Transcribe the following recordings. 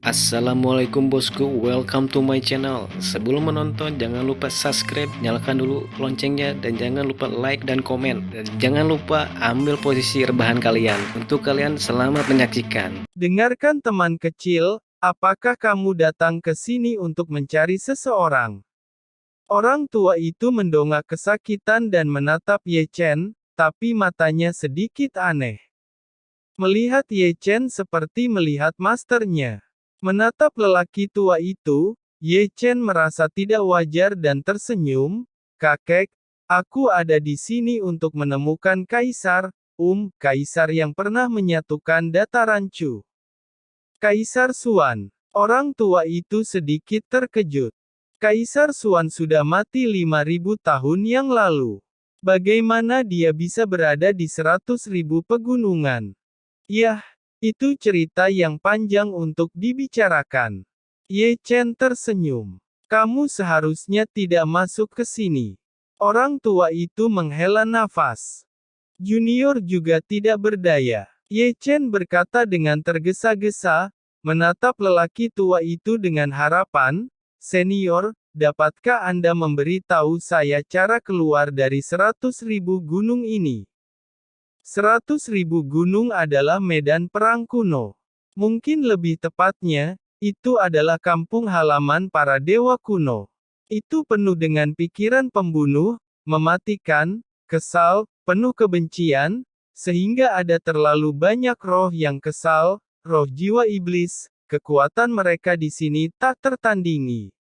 Assalamualaikum bosku, welcome to my channel. Sebelum menonton jangan lupa subscribe, nyalakan dulu loncengnya, dan jangan lupa like dan komen. Dan jangan lupa ambil posisi rebahan kalian. Untuk kalian selamat menyaksikan. Dengarkan teman kecil, apakah kamu datang ke sini untuk mencari seseorang? Orang tua itu mendongak kesakitan dan menatap Ye Chen, tapi matanya sedikit aneh. Melihat Ye Chen seperti melihat masternya. Menatap lelaki tua itu, Ye Chen merasa tidak wajar dan tersenyum. Kakek, aku ada di sini untuk menemukan Kaisar, Kaisar yang pernah menyatukan dataran Chu. Kaisar Xuan. Orang tua itu sedikit terkejut. Kaisar Xuan sudah mati 5.000 tahun yang lalu. Bagaimana dia bisa berada di 100.000 pegunungan? Yah, itu cerita yang panjang untuk dibicarakan. Ye Chen tersenyum. Kamu seharusnya tidak masuk ke sini. Orang tua itu menghela nafas. Junior juga tidak berdaya. Ye Chen berkata dengan tergesa-gesa, menatap lelaki tua itu dengan harapan, Senior, dapatkah Anda memberitahu saya cara keluar dari 100.000 gunung ini? 100.000 gunung adalah medan perang kuno. Mungkin lebih tepatnya, itu adalah kampung halaman para dewa kuno. Itu penuh dengan pikiran pembunuh, mematikan, kesal, penuh kebencian, sehingga ada terlalu banyak roh yang kesal, roh jiwa iblis, kekuatan mereka di sini tak tertandingi.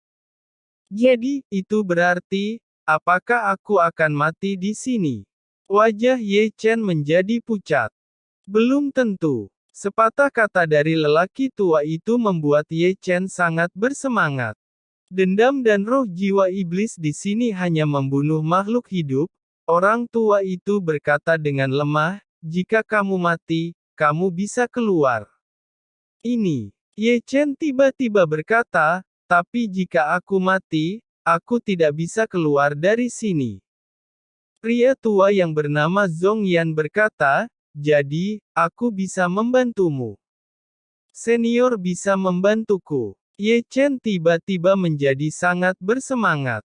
Jadi, itu berarti, apakah aku akan mati di sini? Wajah Ye Chen menjadi pucat. Belum tentu. Sepatah kata dari lelaki tua itu membuat Ye Chen sangat bersemangat. Dendam dan roh jiwa iblis di sini hanya membunuh makhluk hidup. Orang tua itu berkata dengan lemah, jika kamu mati, kamu bisa keluar. Ini. Ye Chen tiba-tiba berkata, tapi jika aku mati, aku tidak bisa keluar dari sini. Pria tua yang bernama Zhong Yan berkata, jadi, aku bisa membantumu. Senior bisa membantuku. Ye Chen tiba-tiba menjadi sangat bersemangat.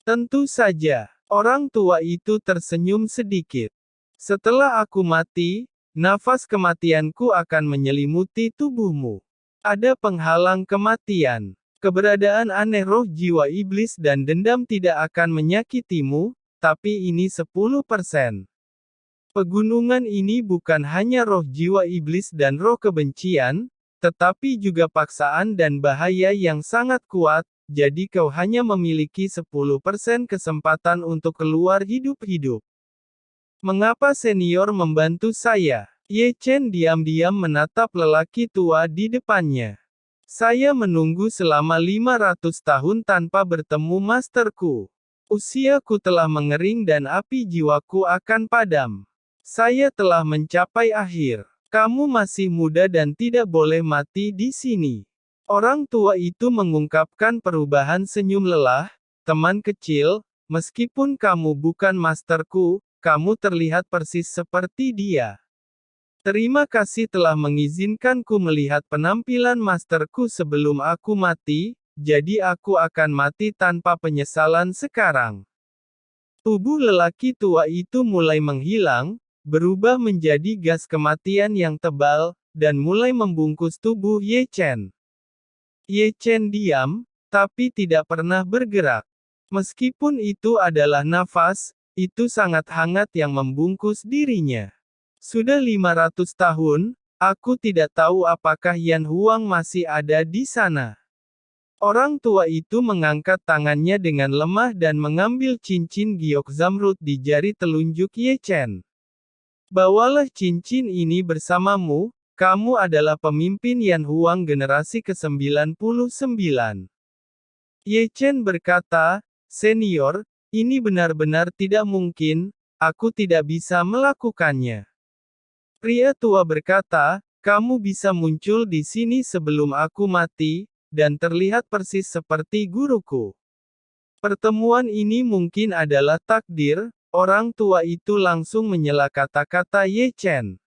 Tentu saja, orang tua itu tersenyum sedikit. Setelah aku mati, nafas kematianku akan menyelimuti tubuhmu. Ada penghalang kematian. Keberadaan aneh roh jiwa iblis dan dendam tidak akan menyakitimu, tapi ini 10%. Pegunungan ini bukan hanya roh jiwa iblis dan roh kebencian, tetapi juga paksaan dan bahaya yang sangat kuat, jadi kau hanya memiliki 10% kesempatan untuk keluar hidup-hidup. Mengapa senior membantu saya? Ye Chen diam-diam menatap lelaki tua di depannya. Saya menunggu selama 500 tahun tanpa bertemu masterku. Usiaku telah mengering dan api jiwaku akan padam. Saya telah mencapai akhir. Kamu masih muda dan tidak boleh mati di sini. Orang tua itu mengungkapkan perubahan senyum lelah, teman kecil, meskipun kamu bukan masterku, kamu terlihat persis seperti dia. Terima kasih telah mengizinkanku melihat penampilan masterku sebelum aku mati, jadi aku akan mati tanpa penyesalan sekarang. Tubuh lelaki tua itu mulai menghilang, berubah menjadi gas kematian yang tebal, dan mulai membungkus tubuh Ye Chen. Ye Chen diam, tapi tidak pernah bergerak. Meskipun itu adalah nafas, itu sangat hangat yang membungkus dirinya. Sudah 500 tahun, aku tidak tahu apakah Yan Huang masih ada di sana. Orang tua itu mengangkat tangannya dengan lemah dan mengambil cincin giok zamrud di jari telunjuk Ye Chen. Bawalah cincin ini bersamamu, kamu adalah pemimpin Yan Huang generasi ke-99. Ye Chen berkata, Senior, ini benar-benar tidak mungkin, aku tidak bisa melakukannya. Pria tua berkata, kamu bisa muncul di sini sebelum aku mati, dan terlihat persis seperti guruku. Pertemuan ini mungkin adalah takdir, orang tua itu langsung menyela kata-kata Ye Chen.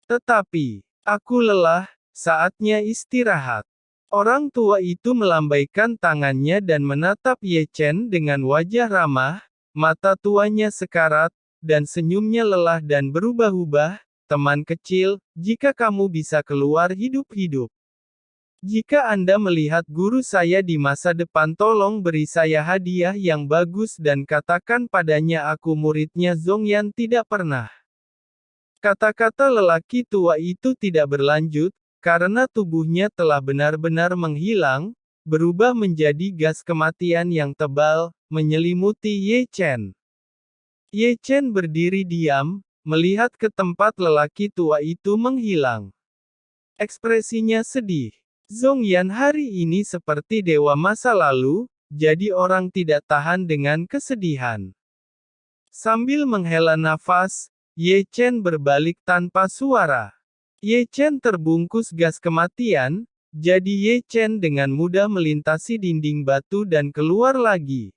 Tetapi, aku lelah, saatnya istirahat. Orang tua itu melambaikan tangannya dan menatap Ye Chen dengan wajah ramah, mata tuanya sekarat, dan senyumnya lelah dan berubah-ubah. Teman kecil, jika kamu bisa keluar hidup-hidup. Jika Anda melihat guru saya di masa depan, tolong beri saya hadiah yang bagus dan katakan padanya aku muridnya Zhongyan tidak pernah. Kata-kata lelaki tua itu tidak berlanjut, karena tubuhnya telah benar-benar menghilang, berubah menjadi gas kematian yang tebal, menyelimuti Ye Chen. Ye Chen berdiri diam, melihat ke tempat lelaki tua itu menghilang. Ekspresinya sedih. Zhongyan hari ini seperti dewa masa lalu, jadi orang tidak tahan dengan kesedihan. Sambil menghela nafas, Ye Chen berbalik tanpa suara. Ye Chen terbungkus gas kematian, jadi Ye Chen dengan mudah melintasi dinding batu dan keluar lagi.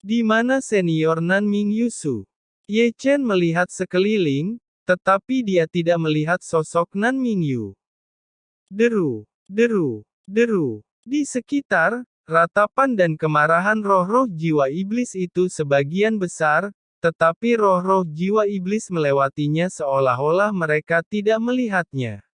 Di mana senior Nan Mingyusu? Ye Chen melihat sekeliling, tetapi dia tidak melihat sosok Nan Mingyu. Deru, deru, deru. Di sekitar, ratapan dan kemarahan roh-roh jiwa iblis itu sebagian besar, tetapi roh-roh jiwa iblis melewatinya seolah-olah mereka tidak melihatnya.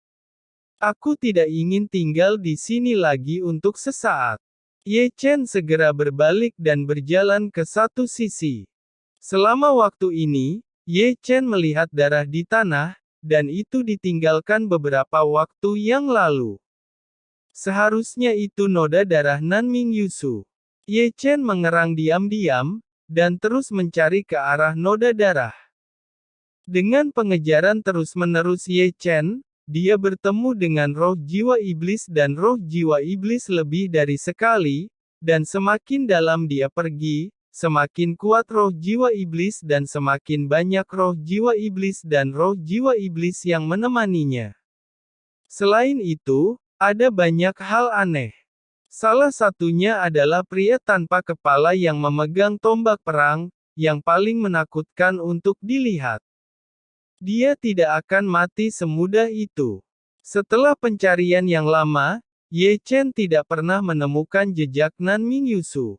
Aku tidak ingin tinggal di sini lagi untuk sesaat. Ye Chen segera berbalik dan berjalan ke satu sisi. Selama waktu ini, Ye Chen melihat darah di tanah, dan itu ditinggalkan beberapa waktu yang lalu. Seharusnya itu noda darah Nan Mingyusu. Ye Chen mengerang diam-diam, dan terus mencari ke arah noda darah. Dengan pengejaran terus-menerus Ye Chen, dia bertemu dengan roh jiwa iblis dan roh jiwa iblis lebih dari sekali, dan semakin dalam dia pergi, semakin kuat roh jiwa iblis dan semakin banyak roh jiwa iblis dan roh jiwa iblis yang menemaninya. Selain itu, ada banyak hal aneh. Salah satunya adalah pria tanpa kepala yang memegang tombak perang, yang paling menakutkan untuk dilihat. Dia tidak akan mati semudah itu. Setelah pencarian yang lama, Ye Chen tidak pernah menemukan jejak Nan Mingyusu.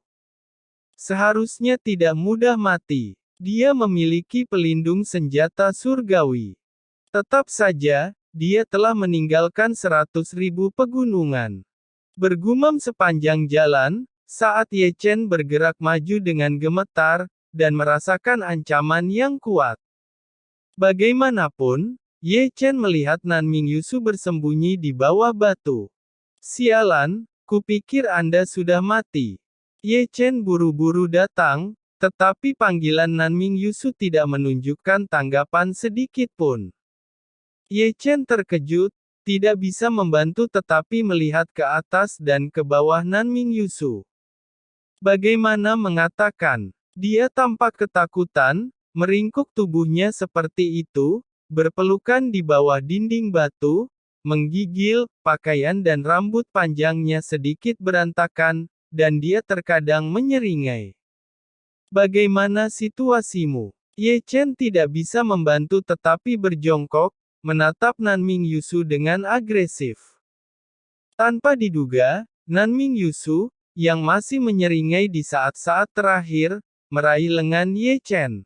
Seharusnya tidak mudah mati. Dia memiliki pelindung senjata surgawi. Tetap saja, dia telah meninggalkan 100.000 pegunungan. Bergumam sepanjang jalan, saat Ye Chen bergerak maju dengan gemetar, dan merasakan ancaman yang kuat. Bagaimanapun, Ye Chen melihat Nan Mingyusu bersembunyi di bawah batu. Sialan, kupikir Anda sudah mati. Ye Chen buru-buru datang, tetapi panggilan Nan Mingyusu tidak menunjukkan tanggapan sedikit pun. Ye Chen terkejut, tidak bisa membantu tetapi melihat ke atas dan ke bawah Nan Mingyusu. Bagaimana mengatakan? Dia tampak ketakutan, meringkuk tubuhnya seperti itu, berpelukan di bawah dinding batu, menggigil, pakaian dan rambut panjangnya sedikit berantakan, dan dia terkadang menyeringai. Bagaimana situasimu? Ye Chen tidak bisa membantu tetapi berjongkok, menatap Nan Mingyusu dengan agresif. Tanpa diduga, Nan Mingyusu, yang masih menyeringai di saat-saat terakhir, meraih lengan Ye Chen.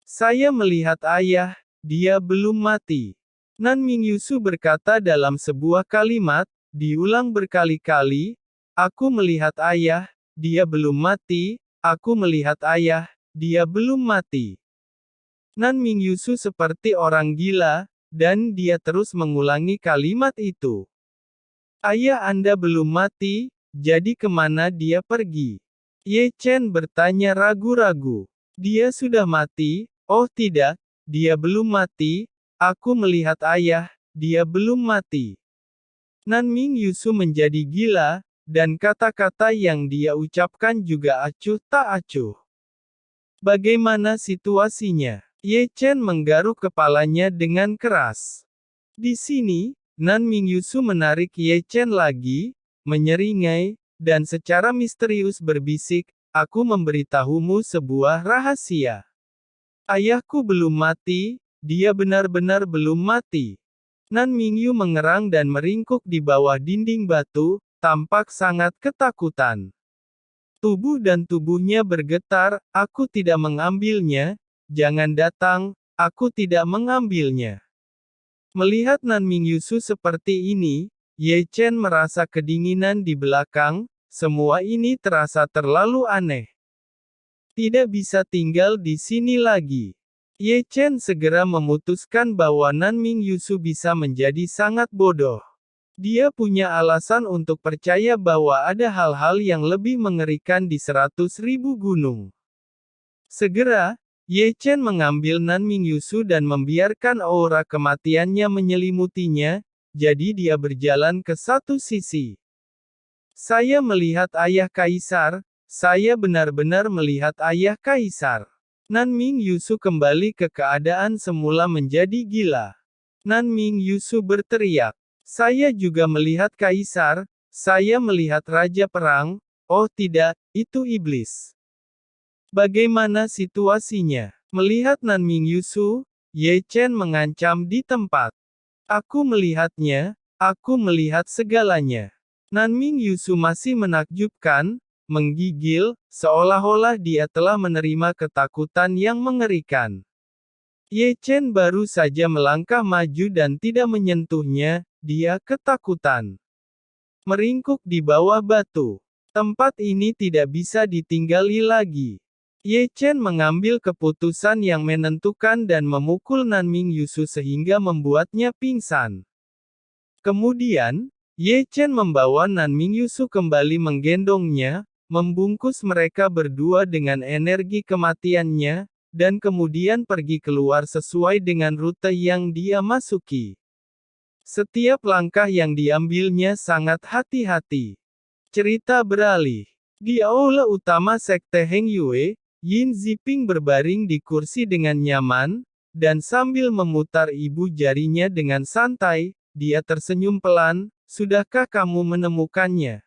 Saya melihat ayah, dia belum mati. Nan Mingyusu berkata dalam sebuah kalimat, diulang berkali-kali, aku melihat ayah, dia belum mati, aku melihat ayah, dia belum mati. Nan Mingyusu seperti orang gila, dan dia terus mengulangi kalimat itu. Ayah Anda belum mati, jadi kemana dia pergi? Ye Chen bertanya ragu-ragu. Dia sudah mati, oh tidak, dia belum mati, aku melihat ayah, dia belum mati. Nan Mingyusu menjadi gila, dan kata-kata yang dia ucapkan juga acuh tak acuh. Bagaimana situasinya? Ye Chen menggaruk kepalanya dengan keras. Di sini, Nan Mingyusu menarik Ye Chen lagi, menyeringai, dan secara misterius berbisik, aku memberitahumu sebuah rahasia. Ayahku belum mati, dia benar-benar belum mati. Nan Mingyu mengerang dan meringkuk di bawah dinding batu, tampak sangat ketakutan. Tubuh dan tubuhnya bergetar, aku tidak mengambilnya, jangan datang, aku tidak mengambilnya. Melihat Nan Mingyusu seperti ini, Ye Chen merasa kedinginan di belakang, semua ini terasa terlalu aneh. Tidak bisa tinggal di sini lagi. Ye Chen segera memutuskan bahwa Nan Mingyusu bisa menjadi sangat bodoh. Dia punya alasan untuk percaya bahwa ada hal-hal yang lebih mengerikan di 100.000 gunung. Segera, Ye Chen mengambil Nan Mingyusu dan membiarkan aura kematiannya menyelimutinya, jadi dia berjalan ke satu sisi. Saya melihat ayah kaisar, saya benar-benar melihat ayah kaisar. Nan Mingyusu kembali ke keadaan semula menjadi gila. Nan Mingyusu berteriak. Saya juga melihat kaisar, saya melihat raja perang, oh tidak, itu iblis. Bagaimana situasinya? Melihat Nan Mingyusu, Ye Chen mengancam di tempat. Aku melihatnya, aku melihat segalanya. Nan Mingyusu masih menakjubkan, menggigil, seolah-olah dia telah menerima ketakutan yang mengerikan. Ye Chen baru saja melangkah maju dan tidak menyentuhnya, dia ketakutan. Meringkuk di bawah batu. Tempat ini tidak bisa ditinggali lagi. Ye Chen mengambil keputusan yang menentukan dan memukul Nan Mingyusu sehingga membuatnya pingsan. Kemudian, Ye Chen membawa Nan Mingyusu kembali menggendongnya, membungkus mereka berdua dengan energi kematiannya, dan kemudian pergi keluar sesuai dengan rute yang dia masuki. Setiap langkah yang diambilnya sangat hati-hati. Cerita beralih. Di aula utama Sekte Heng Yue, Yin Ziping berbaring di kursi dengan nyaman, dan sambil memutar ibu jarinya dengan santai, dia tersenyum pelan, sudahkah kamu menemukannya?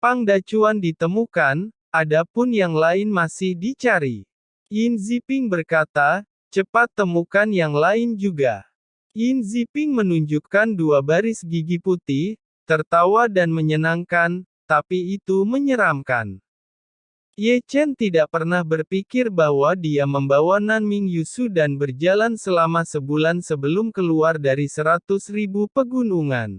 Pang Dacuan ditemukan, adapun yang lain masih dicari. Yin Ziping berkata, cepat temukan yang lain juga. Yin Ziping menunjukkan dua baris gigi putih, tertawa dan menyenangkan, tapi itu menyeramkan. Ye Chen tidak pernah berpikir bahwa dia membawa Nan Mingyusu dan berjalan selama sebulan sebelum keluar dari 100.000 pegunungan.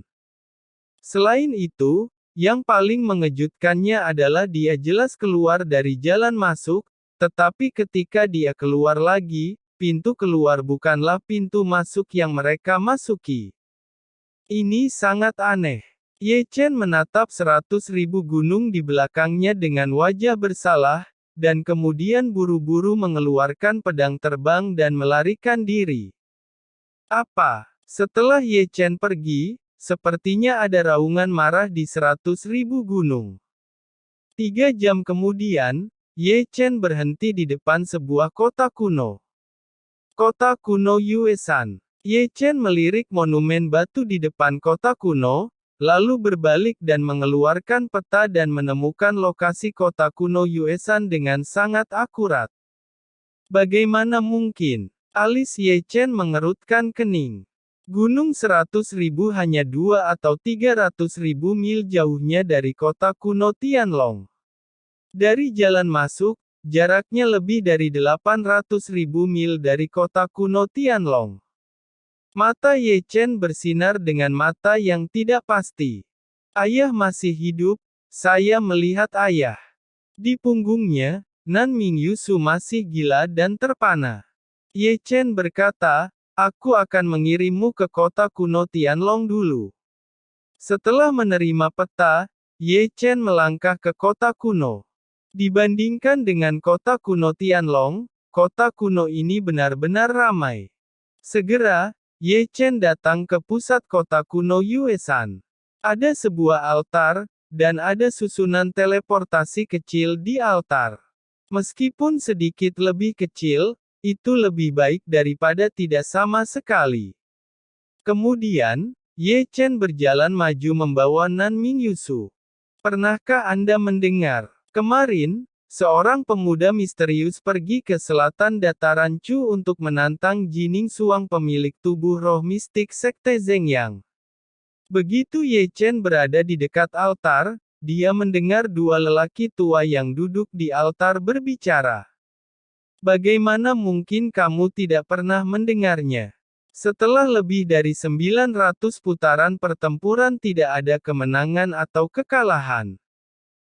Selain itu, yang paling mengejutkannya adalah dia jelas keluar dari jalan masuk, tetapi ketika dia keluar lagi, pintu keluar bukanlah pintu masuk yang mereka masuki. Ini sangat aneh. Ye Chen menatap 100.000 gunung di belakangnya dengan wajah bersalah, dan kemudian buru-buru mengeluarkan pedang terbang dan melarikan diri. Apa? Setelah Ye Chen pergi, sepertinya ada raungan marah di 100.000 gunung. 3 jam kemudian, Ye Chen berhenti di depan sebuah kota kuno. Kota kuno Yuesan. Ye Chen melirik monumen batu di depan kota kuno, lalu berbalik dan mengeluarkan peta dan menemukan lokasi kota kuno Yuesan dengan sangat akurat. Bagaimana mungkin? Alis Ye Chen mengerutkan kening. Gunung 100.000 hanya 2 atau 300.000 mil jauhnya dari kota kuno Tianlong. Dari jalan masuk, jaraknya lebih dari 800.000 mil dari kota kuno Tianlong. Mata Ye Chen bersinar dengan mata yang tidak pasti. Ayah masih hidup, saya melihat ayah. Di punggungnya, Nan Mingyusu masih gila dan terpana. Ye Chen berkata, aku akan mengirimmu ke kota kuno Tianlong dulu. Setelah menerima peta, Ye Chen melangkah ke kota kuno. Dibandingkan dengan kota kuno Tianlong, kota kuno ini benar-benar ramai. Segera, Ye Chen datang ke pusat kota kuno Yuesan. Ada sebuah altar, dan ada susunan teleportasi kecil di altar. Meskipun sedikit lebih kecil, itu lebih baik daripada tidak sama sekali. Kemudian, Ye Chen berjalan maju membawa Nan Mingyusu. Pernahkah Anda mendengar? Kemarin, seorang pemuda misterius pergi ke selatan dataran Chu untuk menantang Jining Suang, pemilik tubuh roh mistik Sekte Zhengyang. Begitu Ye Chen berada di dekat altar, dia mendengar dua lelaki tua yang duduk di altar berbicara. Bagaimana mungkin kamu tidak pernah mendengarnya? Setelah lebih dari 900 putaran pertempuran tidak ada kemenangan atau kekalahan.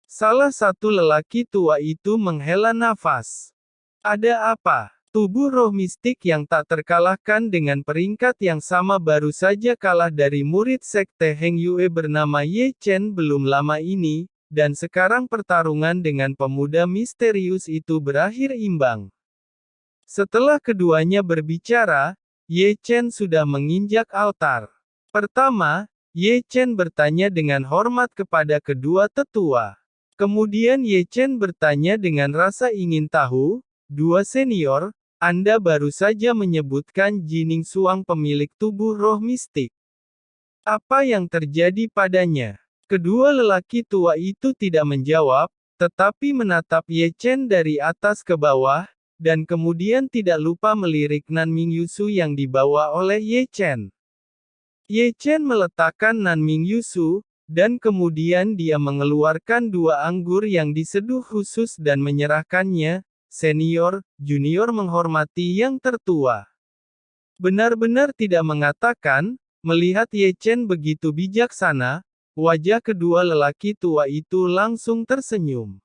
Salah satu lelaki tua itu menghela nafas. Ada apa? Tubuh roh mistik yang tak terkalahkan dengan peringkat yang sama baru saja kalah dari murid Sekte Heng Yue bernama Ye Chen belum lama ini, dan sekarang pertarungan dengan pemuda misterius itu berakhir imbang. Setelah keduanya berbicara, Ye Chen sudah menginjak altar. Pertama, Ye Chen bertanya dengan hormat kepada kedua tetua. Kemudian Ye Chen bertanya dengan rasa ingin tahu, "Dua senior, Anda baru saja menyebutkan Jining Suang, pemilik tubuh roh mistik. Apa yang terjadi padanya?" Kedua lelaki tua itu tidak menjawab, tetapi menatap Ye Chen dari atas ke bawah, dan kemudian tidak lupa melirik Nanming Yusu yang dibawa oleh Ye Chen. Ye Chen meletakkan Nanming Yusu, dan kemudian dia mengeluarkan dua anggur yang diseduh khusus dan menyerahkannya. Senior, junior menghormati yang tertua. Benar-benar tidak mengatakan, melihat Ye Chen begitu bijaksana, wajah kedua lelaki tua itu langsung tersenyum.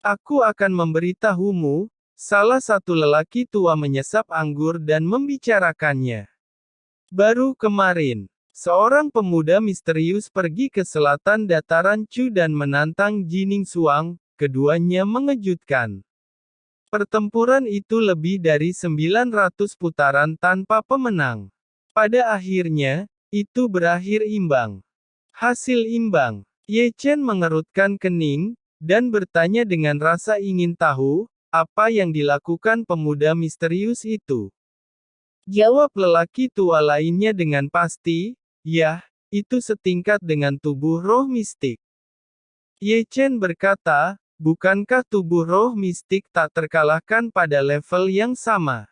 "Aku akan memberitahumu," salah satu lelaki tua menyesap anggur dan membicarakannya. "Baru kemarin, seorang pemuda misterius pergi ke selatan dataran Chu dan menantang Jining Suang, keduanya mengejutkan. Pertempuran itu lebih dari 900 putaran tanpa pemenang. Pada akhirnya, itu berakhir imbang." Hasil imbang. Ye Chen mengerutkan kening, dan bertanya dengan rasa ingin tahu, apa yang dilakukan pemuda misterius itu. Jawab lelaki tua lainnya dengan pasti, "Yah, itu setingkat dengan tubuh roh mistik." Ye Chen berkata, "Bukankah tubuh roh mistik tak terkalahkan pada level yang sama?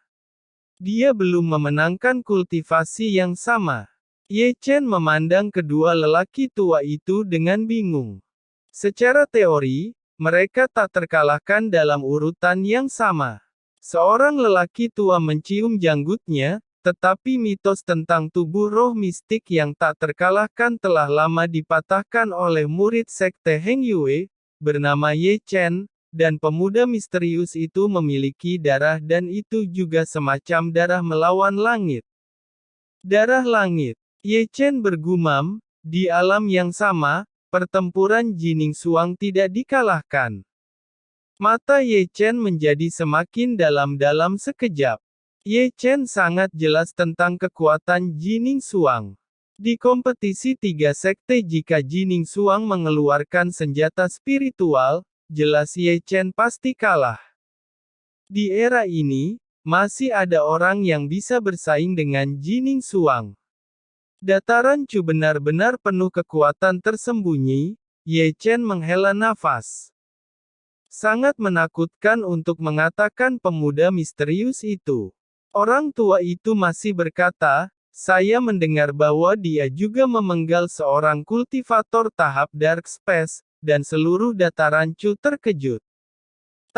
Dia belum memenangkan kultivasi yang sama." Ye Chen memandang kedua lelaki tua itu dengan bingung. Secara teori, mereka tak terkalahkan dalam urutan yang sama. Seorang lelaki tua mencium janggutnya, tetapi mitos tentang tubuh roh mistik yang tak terkalahkan telah lama dipatahkan oleh murid Sekte Heng Yue, bernama Ye Chen, dan pemuda misterius itu memiliki darah dan itu juga semacam darah melawan langit. Darah langit. Ye Chen bergumam, di alam yang sama, pertempuran Jining Suang tidak dikalahkan. Mata Ye Chen menjadi semakin dalam-dalam sekejap. Ye Chen sangat jelas tentang kekuatan Jining Suang. Di kompetisi tiga sekte jika Jining Suang mengeluarkan senjata spiritual, jelas Ye Chen pasti kalah. Di era ini, masih ada orang yang bisa bersaing dengan Jining Suang. Dataran Chu benar-benar penuh kekuatan tersembunyi. Ye Chen menghela nafas. Sangat menakutkan untuk mengatakan pemuda misterius itu. Orang tua itu masih berkata, "Saya mendengar bahwa dia juga memenggal seorang kultivator tahap Dark Space, dan seluruh dataran Chu terkejut.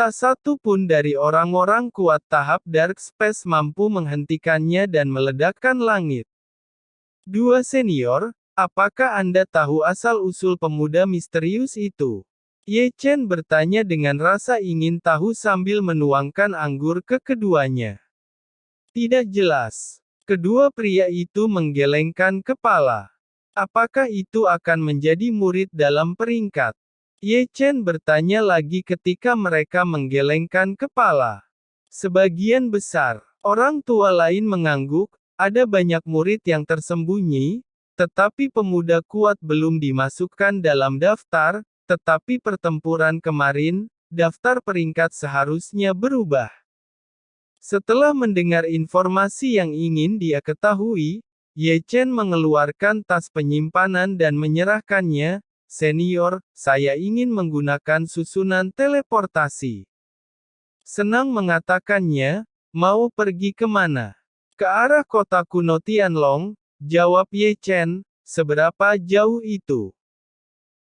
Tak satu pun dari orang-orang kuat tahap Dark Space mampu menghentikannya dan meledakkan langit." Dua senior, apakah Anda tahu asal-usul pemuda misterius itu? Ye Chen bertanya dengan rasa ingin tahu sambil menuangkan anggur ke keduanya. Tidak jelas. Kedua pria itu menggelengkan kepala. Apakah itu akan menjadi murid dalam peringkat? Ye Chen bertanya lagi ketika mereka menggelengkan kepala. Sebagian besar. Orang tua lain mengangguk. Ada banyak murid yang tersembunyi, tetapi pemuda kuat belum dimasukkan dalam daftar, tetapi pertempuran kemarin, daftar peringkat seharusnya berubah. Setelah mendengar informasi yang ingin dia ketahui, Ye Chen mengeluarkan tas penyimpanan dan menyerahkannya, senior, saya ingin menggunakan susunan teleportasi. Senang mengatakannya, mau pergi kemana? Ke arah kota kuno Tianlong, jawab Ye Chen, seberapa jauh itu?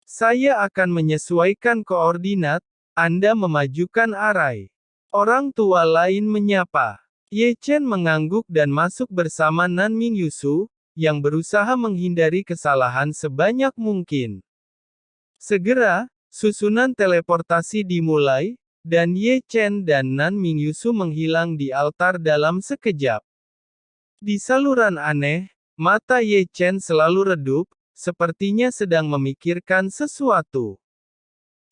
Saya akan menyesuaikan koordinat, Anda memajukan arai. Orang tua lain menyapa. Ye Chen mengangguk dan masuk bersama Nan Mingyu, yang berusaha menghindari kesalahan sebanyak mungkin. Segera, susunan teleportasi dimulai, dan Ye Chen dan Nan Mingyu menghilang di altar dalam sekejap. Di saluran aneh, mata Ye Chen selalu redup, sepertinya sedang memikirkan sesuatu.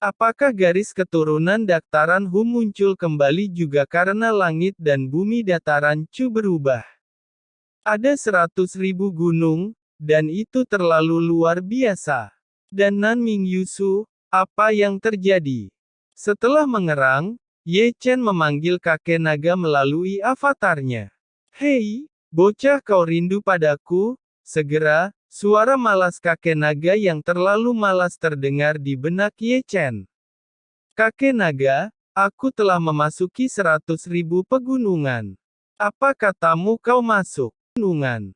Apakah garis keturunan dataran Hu muncul kembali juga karena langit dan bumi dataran Chu berubah? Ada 100.000 gunung, dan itu terlalu luar biasa. Dan Nan Mingyu, apa yang terjadi? Setelah mengerang, Ye Chen memanggil kakek naga melalui avatarnya. Hei, bocah kau rindu padaku? Segera, suara malas kakek naga yang terlalu malas terdengar di benak Ye Chen. Kakek naga, aku telah memasuki 100.000 pegunungan. Apa katamu kau masuk gunungan?